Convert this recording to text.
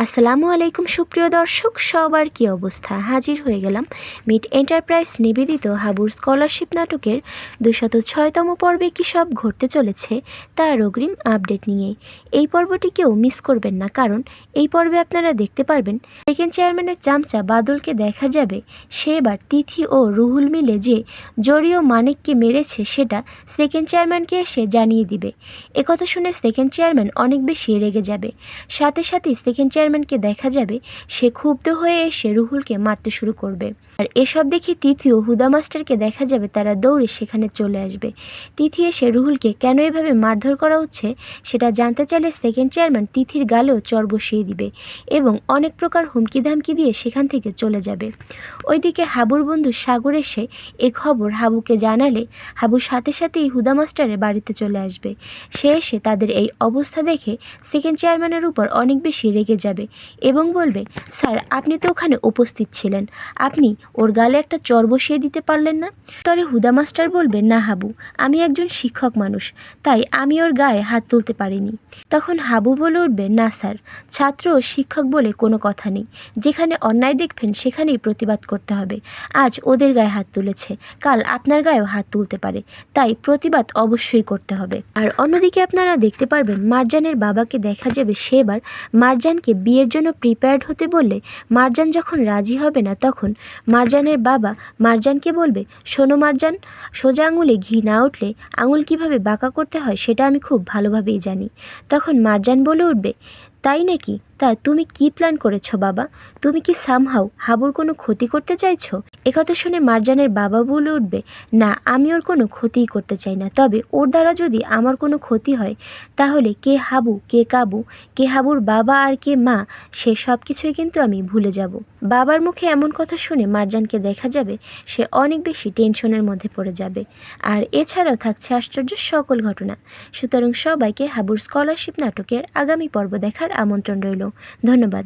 আসসালামু আলাইকুম সুপ্রিয় দর্শক, সবার কি অবস্থা? হাজির হয়ে গেলাম মিট এন্টারপ্রাইজ নিবেদিত হাবুর স্কলারশিপ নাটকের ২০৬তম পর্বে কী সব ঘটতে চলেছে তার অগ্রিম আপডেট নিয়ে। এই পর্বটি কেউ মিস করবেন না, কারণ এই পর্বে আপনারা দেখতে পারবেন সেকেন্ড চেয়ারম্যানের চামচা বাদলকে দেখা যাবে সে এবার তিথি ও রুহুল মিলে যে জড়িও মানিককে মেরেছে সেটা সেকেন্ড চেয়ারম্যানকে এসে জানিয়ে দিবে। একথা শুনে সেকেন্ড চেয়ারম্যান অনেক বেশি রেগে যাবে। সাথে সাথেই সেকেন্ড চেয়ারম্যানকে দেখা যাবে সে ক্ষুব্ধ হয়ে এসে রুহুলকে মারতে শুরু করবে। আর এসব দেখে তিথি ও হুদা মাস্টারকে দেখা যাবে তারা দৌড়ে সেখানে চলে আসবে। তিথি এসে রুহুলকে কেন এভাবে মারধর করা হচ্ছে সেটা জানতে চাইলে সেকেন্ড চেয়ারম্যান তিথির গালেও চর বসিয়ে দিবে এবং অনেক প্রকার হুমকি ধামকি দিয়ে সেখান থেকে চলে যাবে। ওইদিকে হাবুর বন্ধু সাগর এসে এ খবর হাবুকে জানালে হাবু সাথে সাথেই হুদা মাস্টারের বাড়িতে চলে আসবে। সে এসে তাদের এই অবস্থা দেখে সেকেন্ড চেয়ারম্যানের উপর অনেক বেশি রেগে যাবে এবং বলবে, স্যার আপনি তো ওখানে উপস্থিত ছিলেন, আপনি ওর গালে একটা চর বসিয়ে দিতে পারলেন না? তবে হুদা মাস্টার বলবে, না হাবু, আমি একজন শিক্ষক মানুষ, তাই আমি ওর গায়ে হাত তুলতে পারিনি। তখন হাবু বলে উঠবে, না স্যার, ছাত্র ও শিক্ষক বলে কোনো কথা নেই, যেখানে অন্যায় দেখবেন সেখানেই প্রতিবাদ করতে হবে। আজ ওদের গায়ে হাত তুলেছে, কাল আপনার গায়েও হাত তুলতে পারে, তাই প্রতিবাদ অবশ্যই করতে হবে। আর অন্যদিকে আপনারা দেখতে পারবেন মারজানের বাবাকে দেখা যাবে সে এবার মারজানকে বিয়ের জন্য প্রিপেয়ার্ড হতে বললে মারজান যখন রাজি হবে না তখন মারজানের বাবা মারজানকে বলবে, শোনো মারজান, সোজা আঙুলে ঘি না উঠলে আঙুল কিভাবে বাঁকা করতে হয় সেটা আমি খুব ভালোভাবেই জানি। তখন মারজান বলে উঠবে, তাই নাকি? তা তুমি কি প্ল্যান করেছো বাবা? তুমি কি সামহাও হাবুর কোনো ক্ষতি করতে চাইছো? একথা শুনে মারজানের বাবা বলে উঠবে, না, আমি ওর কোনো ক্ষতিই করতে চাই না, তবে ওর দ্বারা যদি আমার কোনো ক্ষতি হয় তাহলে কে হাবু, কে কাবু, কে হাবুর বাবা আর কে মা, সে সব কিছুই কিন্তু আমি ভুলে যাব। বাবার মুখে এমন কথা শুনে মারজানকে দেখা যাবে সে অনেক বেশি টেনশনের মধ্যে পড়ে যাবে। আর এছাড়াও থাকছে আশ্চর্য সকল ঘটনা। সুতরাং সবাইকে হাবুর স্কলারশিপ নাটকের আগামী পর্ব দেখার আমন্ত্রণ রইল। ধন্যবাদ।